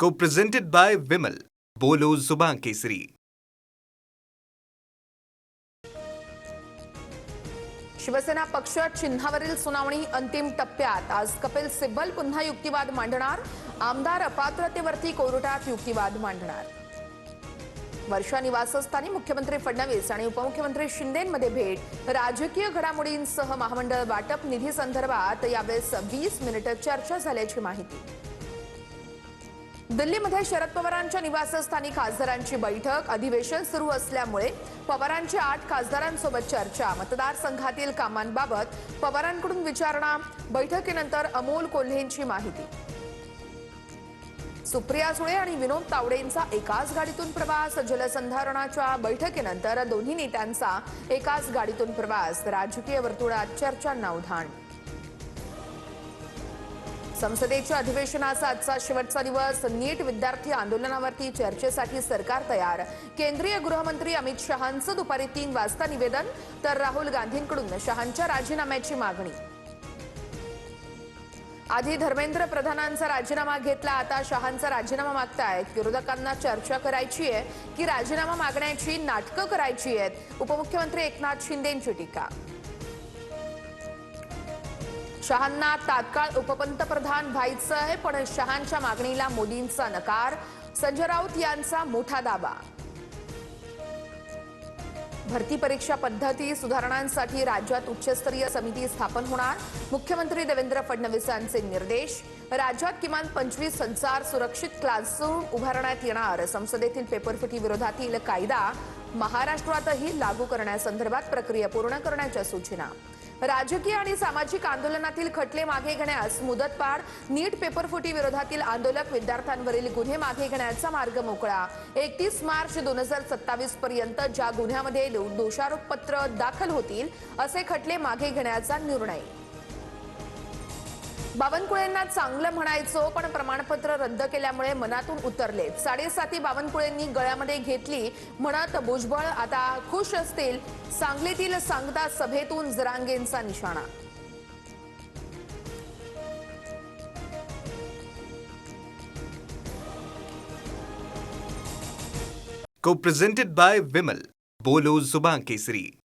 Co-presented by Vimal. बोलो जुबान केसरी. शिवसेना पक्ष चिन्हावरील सुनावणी अंतिम टप्प्यात. आज कपिल सिब्बल पुन्हा युक्तिवाद मांडणार. आमदार अपात्रतेवरती कोर्टात युक्तिवाद मांडणार. वर्षा निवासस्थानी मुख्यमंत्री फडणवीस आणि उपमुख्यमंत्री शिंदेंमध्ये भेट. राजकीय घडामोडींसह महामंडळ वाटप निधी संदर्भात यावेळेस 20 मिनिटे चर्चा झाल्याची माहिती. दिल्लीमध्ये शरद पवारांच्या निवासस्थानी खासदारांची बैठक. अधिवेशन सुरू असल्यामुळे पवारांच्या 8 खासदारांसोबत चर्चा. मतदारसंघातील कामांबाबत पवारांकडून विचारणा. बैठकीनंतर अमोल कोल्हेंची माहिती. सुप्रिया सुळे आणि विनोद तावडेंचा एकाच गाडीतून प्रवास. जलसंधारणाच्या बैठकीनंतर दोन्ही नेत्यांचा एकाच गाडीतून प्रवास. राजकीय वर्तुळात चर्चांना उधाण. संसदेच्या अधिवेशनाचा आजचा शेवटचा दिवस. नीट विद्यार्थी आंदोलनावरती चर्चेसाठी सरकार तयार. केंद्रीय गृहमंत्री अमित शहांचं दुपारी 3 वाजता निवेदन, तर राहुल गांधींकडून शहांच्या राजीनाम्याची मागणी. आधी धर्मेंद्र प्रधानांचा राजीनामा घेतला, आता शहांचा राजीनामा मागतायत. विरोधकांना चर्चा करायची आहे की राजीनामा मागण्याची नाटकं करायची आहेत. उपमुख्यमंत्री एकनाथ शिंदेंची टीका. शहांना तात्काळ उपपंतप्रधान व्हायचं आहे, पण शहांच्या मागणीला मोदींचा नकार. संजय राऊत यांचा मोठा दावा. भरती परीक्षा पद्धती सुधारणांसाठी राज्यात उच्चस्तरीय समिती स्थापन होणार. मुख्यमंत्री देवेंद्र फडणवीसांचे निर्देश. राज्यात किमान 25,000 सुरक्षित क्लासरूम उभारण्यात येणार. संसदेतील पेपरफुटी विरोधातील कायदा महाराष्ट्रातही लागू करण्यासंदर्भात प्रक्रिया पूर्ण करण्याच्या सूचना. राजकीय आणि सामाजिक आंदोलनातील खटले मागे घेण्यास मुदतवाढ. नीट पेपरफुटी विरोधातील आंदोलक विद्यार्थ्यांवरील गुन्हे मागे घेण्याचा मार्ग मोकळा. 31 मार्च 2027 पर्यंत ज्या गुन्ह्यामध्ये दोषारोपपत्र दाखल होतील असे खटले मागे घेण्याचा निर्णय. बावनकुळेंना चांगलं म्हणायचो, पण प्रमाणपत्र रद्द केल्यामुळे मनातून उतरले. 7.5 बावनकुळेंनी गळ्यामध्ये घेतली म्हणत भुजबळ आता खुश असतील. सांगलीतील सांगता सभेतून जरांगेंचा निशाणा. Co-presented by Vimal. बोलो जुबान केसरी.